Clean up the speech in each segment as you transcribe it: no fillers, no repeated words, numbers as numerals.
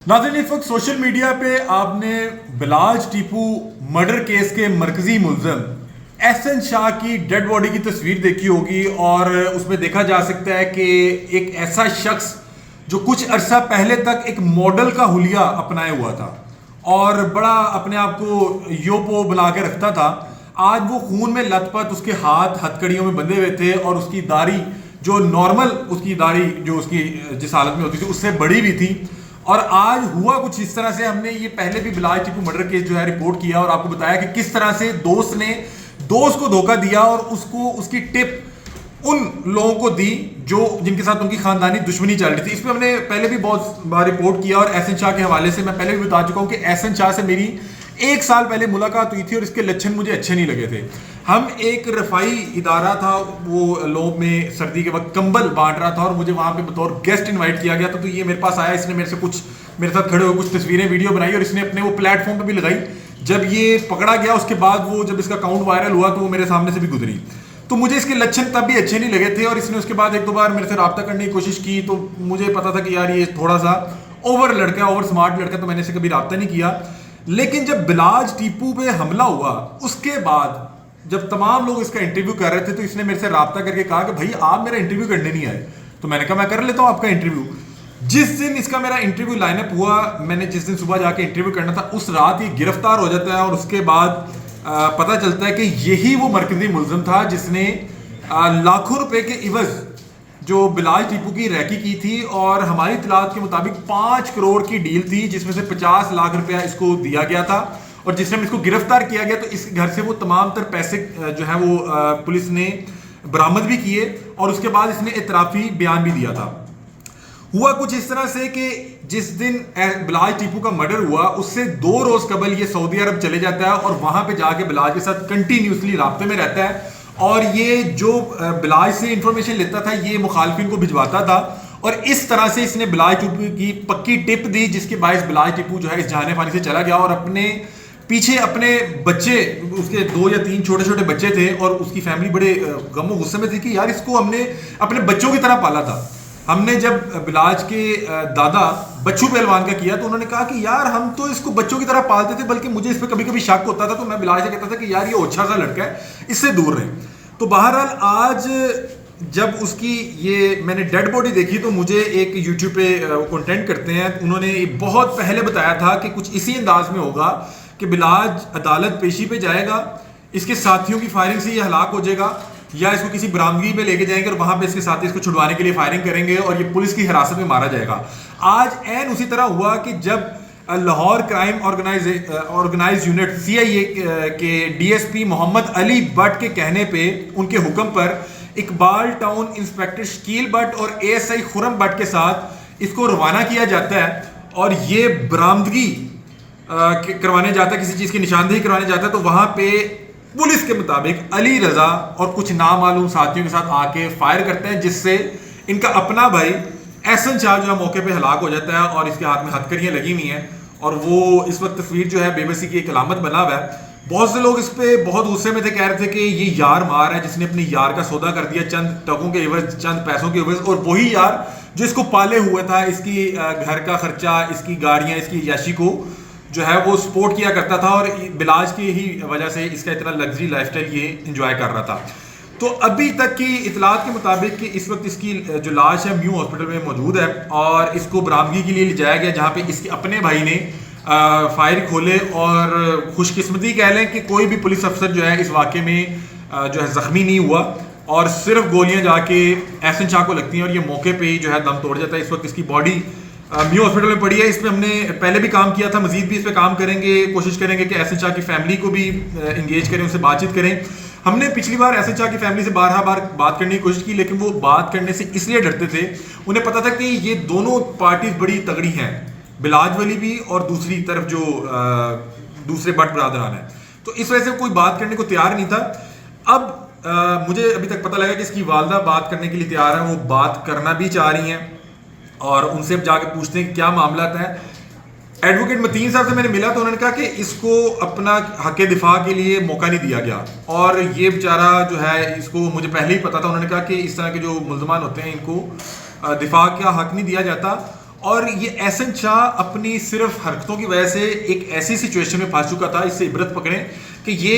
नाज़रीन, इस वक्त सोशल मीडिया पे आपने बिलाज टीपू मर्डर केस के मरकजी मुल्ज़िम एहसन शाह की डेड बॉडी की तस्वीर देखी होगी और उसमें देखा जा सकता है कि एक ऐसा शख्स जो कुछ अरसा पहले तक एक मॉडल का हुलिया अपनाए हुआ था और बड़ा अपने आप को योपो बना के रखता था, आज वो खून में लथपथ, उसके हाथ हथकड़ियों में बंधे हुए थे और उसकी दाढ़ी जो नॉर्मल उसकी दाढ़ी जो उसकी जिस हालत में होती थी उससे बड़ी भी थी। और आज हुआ कुछ इस तरह से, हमने ये पहले भी बिलाज टीपू मर्डर केस जो है रिपोर्ट किया और आपको बताया कि किस तरह से दोस्त ने दोस्त को धोखा दिया और उसको उसकी टिप उन लोगों को दी जो जिनके साथ उनकी खानदानी दुश्मनी चल रही थी। इस पर हमने पहले भी बहुत बार रिपोर्ट किया और एहसन शाह के हवाले से मैं पहले भी बता चुका हूं कि एहसन शाह से मेरी 1 साल पहले मुलाकात हुई थी और इसके लक्षण मुझे अच्छे नहीं लगे थे। हम एक रफाई इदारा था, वो लोग में सर्दी के वक्त कंबल बांट रहा था और मुझे वहाँ पे बतौर गेस्ट इनवाइट किया गया था। तो ये मेरे पास आया, इसने मेरे से कुछ मेरे साथ खड़े हुए कुछ तस्वीरें वीडियो बनाई और इसने अपने वो प्लेटफॉर्म पे भी लगाई। जब ये पकड़ा गया उसके बाद वो जब इसका अकाउंट वायरल हुआ तो वो मेरे सामने से भी गुजरी, तो मुझे इसके लक्षण तब भी अच्छे नहीं लगे थे और इसने उसके बाद 1-2 बार मेरे से रब्ता करने की कोशिश की। तो मुझे पता था कि यार ये थोड़ा सा ओवर लड़का, ओवर स्मार्ट लड़का, तो मैंने इसे कभी रब्ता नहीं किया। लेकिन जब बिलाज टीपू पे हमला हुआ उसके बाद जब तमाम लोग इसका इंटरव्यू कर रहे थे तो इसने मेरे से रब्ता करके कहा कि भाई आप मेरा इंटरव्यू करने नहीं आए। तो मैंने कहा मैं कर लेता हूँ आपका इंटरव्यू। जिस दिन इसका मेरा इंटरव्यू लाइनअप हुआ, मैंने जिस दिन सुबह जाके इंटरव्यू करना था उस रात ये गिरफ्तार हो जाता है और उसके बाद पता चलता है कि यही वो मरकजी मुल्ज़िम था जिसने लाखों रुपए के इवज जो बिलाज टीपू की रैकी की थी और हमारी इत्तलात के मुताबिक 5 करोड़ की डील थी जिसमें से 50 लाख रुपया इसको दिया गया था। और जिस टाइम इसको गिरफ्तार किया गया तो इस घर से वो तमाम तर पैसे जो है वो पुलिस ने बरामद भी किए और उसके बाद इसने इतराफी बयान भी दिया था। हुआ कुछ इस तरह से कि जिस दिन बिलाज टीपू का मर्डर हुआ उससे 2 रोज कबल ये सऊदी अरब चले जाता है और वहां पे जाके बिलाज के साथ कंटिन्यूसली राब्ते में रहता है और ये जो बिलाज से इंफॉर्मेशन लेता था ये मुखालफिन को भिजवाता था और इस तरह से इसने बिलाज टीपू की पक्की टिप दी जिसके बायस बिलाज टीपू जो है इस जहाने फानी से चला गया और अपने पीछे अपने बच्चे, उसके 2 या 3 छोटे छोटे बच्चे थे और उसकी फैमिली बड़े गमो गुस्से में थी कि यार इसको हमने अपने बच्चों की तरह पाला था। हमने जब बिलाज के दादा बच्चू पहलवान का किया तो उन्होंने कहा कि यार हम तो इसको बच्चों की तरह पालते थे, बल्कि मुझे इस पर कभी कभी शक होता था तो मैं बिलाज से कहता था कि यार ये ओछा सा लड़का है, इससे दूर रहे। तो बहरहाल आज जब उसकी ये मैंने डेड बॉडी देखी तो मुझे एक यूट्यूब पे कंटेंट करते हैं, उन्होंने बहुत पहले बताया था कि कुछ इसी अंदाज में होगा कि बिलाज अदालत पेशी पे जाएगा, इसके साथियों की फायरिंग से ये हलाक हो जाएगा या इसको किसी बरामदगी पे लेके जाएंगे और वहां पे इसके साथी इसको छुड़वाने के लिए फायरिंग करेंगे और ये पुलिस की हिरासत में मारा जाएगा। आज एन उसी तरह हुआ कि जब Lahore crime organize unit CIA के DSP मोहम्मद अली बट के कहने पे, उनके हुक्म पर इकबाल टाउन इंस्पेक्टर शकील बट और ASI खुरम बट के साथ इसको रवाना किया जाता है और ये बरामदगी करवाने जाता है, किसी चीज़ की निशानदेही करवाने जाता है। तो वहाँ पे पुलिस के मुताबिक अली रजा और कुछ नामालूम साथियों के साथ आके फायर करते हैं जिससे इनका अपना भाई एहसन शाह जो है मौके पे हलाक हो जाता है और इसके हाथ में हथकड़ियाँ लगी हुई हैं और वो इस वक्त तस्वीर जो है बेबसी की एक अलामत बना हुआ है। बहुत से लोग इस पे बहुत गुस्से में थे, कह रहे थे कि ये यार मार है जिसने अपने यार का सौदा कर दिया चंद टकों के एवज, चंद पैसों के एवज, और वही यार जो इसको पाले हुए था, इसकी घर का खर्चा, इसकी गाड़ियाँ, इसकी याशी को जो है वो सपोर्ट किया करता था और बिलाज की ही वजह से इसका इतना लग्जरी लाइफस्टाइल ये एंजॉय कर रहा था। तो अभी तक की इतलात के मुताबिक कि इस वक्त इसकी जो लाश है म्यू हॉस्पिटल में मौजूद है और इसको बरामदगी के लिए ले जाया गया जहाँ पे इसके अपने भाई ने फायर खोले और खुशकिस्मती कह लें कि कोई भी पुलिस अफसर जो है इस वाक़े में जो है ज़ख्मी नहीं हुआ और सिर्फ गोलियाँ जाके एहसन शाह को लगती हैं और ये मौके पर ही जो है दम तोड़ जाता है। इस वक्त इसकी बॉडी म्यू हॉस्पिटल में पड़ी है। इस पे हमने पहले भी काम किया था, मजीद भी इस पे काम करेंगे, कोशिश करेंगे कि एहसन शाह की फैमिली को भी इंगेज करें, उनसे बातचीत करें। हमने पिछली बार एहसन शाह की फैमिली से 12 बार बात करने की कोशिश की लेकिन वो बात करने से इसलिए डरते थे, उन्हें पता था कि ये दोनों पार्टीज बड़ी तगड़ी हैं, बिलाज वाली भी और दूसरी तरफ जो दूसरे बट बरादरान है, तो इस वजह से कोई बात करने को तैयार नहीं था। अब मुझे अभी तक पता लगा कि इसकी वालदा बात करने के लिए तैयार है, वो बात करना भी चाह रही हैं और उनसे अब जाके पूछते हैं कि क्या मामला है। एडवोकेट मतीन साहब से मैंने मिला तो उन्होंने कहा कि इसको अपना हक दिफा के लिए मौका नहीं दिया गया और ये बेचारा जो है, इसको मुझे पहले ही पता था, उन्होंने कहा कि इस तरह के जो मुल्ज़मान होते हैं इनको दिफा का हक नहीं दिया जाता और ये एहसन शाह अपनी सिर्फ हरकतों की वजह से एक ऐसी सिचुएशन में फंस चुका था, इससे इबरत पकड़ें कि ये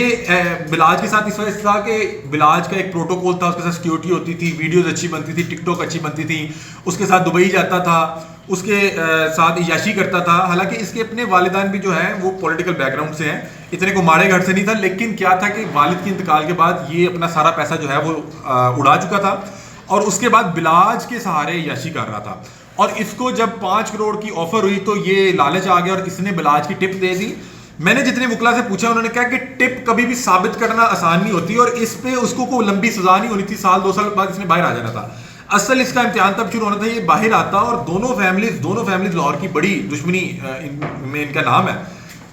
बिलाज के साथ इस वजह से था कि बिलाज का एक प्रोटोकॉल था, उसके साथ सिक्योरिटी होती थी, वीडियोस अच्छी बनती थी, टिकटॉक अच्छी बनती थी, उसके साथ दुबई जाता था, उसके साथ इयाशी करता था। हालांकि इसके अपने वालिदान भी जो हैं वो पॉलिटिकल बैकग्राउंड से हैं, इतने को मारे घर से नहीं था, लेकिन क्या था कि वालिद के इंतकाल के बाद ये अपना सारा पैसा जो है वो उड़ा चुका था और उसके बाद बिलाज के सहारे इयाशी कर रहा था। और इसको जब 5 करोड़ की ऑफर हुई तो ये लालच आ गया और इसने बिलाज की टिप दे दी। मैंने जितने वकला से पूछा उन्होंने कहा कि टिप कभी भी साबित करना आसान नहीं होती और इस पे उसको कोई लंबी सजा नहीं होनी थी, साल 2 साल बाद इसने बाहर आ जाना था। असल इसका इम्तिहान तब शुरू होना था ये बाहर आता और दोनों फैमिलीज लाहौर की बड़ी दुश्मनी में इनका नाम है,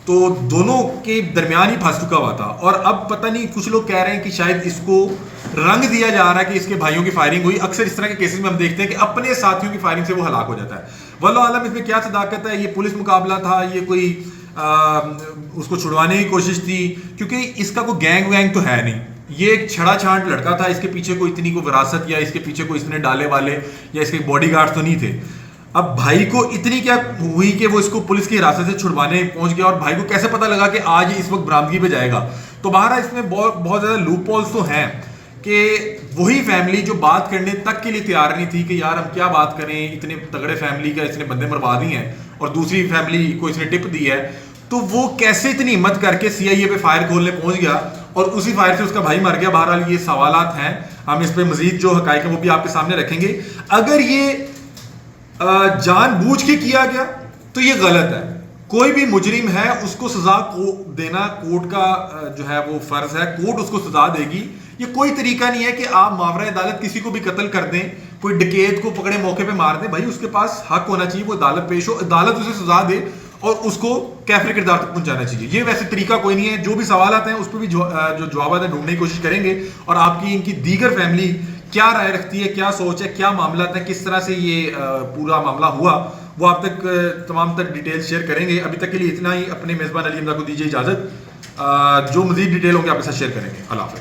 तो दोनों के दरमियान ही फंस चुका हुआ था। और अब पता नहीं, कुछ लोग कह रहे हैं कि शायद इसको रंग दिया जा रहा है कि इसके भाइयों की फायरिंग हुई। अक्सर इस तरह के केसेस में हम देखते हैं कि अपने साथियों की फायरिंग से वो हलाक हो जाता है। वल्लाह आलम इसमें क्या सदाकत है, ये पुलिस मुकाबला था, ये कोई उसको छुड़वाने की कोशिश थी, क्योंकि इसका कोई गैंग वैंग तो है नहीं, ये एक छड़ा छांट लड़का था, इसके पीछे कोई इतनी को विरासत या इसके पीछे कोई इसने डाले वाले या इसके बॉडीगार्ड तो नहीं थे। अब भाई को इतनी क्या हुई कि वो इसको पुलिस की हिरासत से छुड़वाने पहुंच गया और भाई को कैसे पता लगा कि आज इस वक्त बरामदगी पे जाएगा। तो बहरहाल इसमें बहुत ज्यादा लूप होल्स तो हैं कि वही फैमिली जो बात करने तक के लिए तैयार नहीं थी कि यार हम क्या बात करें, इतने तगड़े फैमिली का इसने बंदे मरवा दिए हैं और दूसरी फैमिली को इसने टिप दी है, तो वो कैसे इतनी हिम्मत करके सीआईए पे फायर खोलने पहुंच गया और उसी फायर से उसका भाई मर गया। बहरहाल ये सवालात हैं, हम इस पे मजीद जो हकाइक है वो भी आपके सामने रखेंगे। अगर ये जानबूझ के किया गया तो ये गलत है। कोई भी मुजरिम है उसको सजा को देना कोर्ट का जो है वो फर्ज है, कोर्ट उसको सजा देगी। ये कोई तरीका नहीं है कि आप मावरा अदालत किसी को भी कत्ल कर दें, कोई डकैत को पकड़े मौके पे मार दें। भाई उसके पास हक होना चाहिए, वो अदालत पेश हो, अदालत उसे सजा दे और उसको कैफरे किरदार तक पहुंचाना चाहिए। ये वैसे तरीका कोई नहीं है। जो भी सवाल आते हैं उस पर भी जो जवाब है ढूंढने की कोशिश करेंगे और आपकी इनकी दीगर फैमिली क्या राय रखती है, क्या सोच है, क्या मामला है, किस तरह से ये पूरा मामला हुआ, वो आप तक तमाम तक डिटेल शेयर करेंगे। अभी तक के लिए इतना ही। अपने मेज़बान अली हमजा को दीजिए इजाज़त। जो मज़ीद डिटेल होंगे आपके साथ शेयर करेंगे। अल्लाह हाफ़िज़।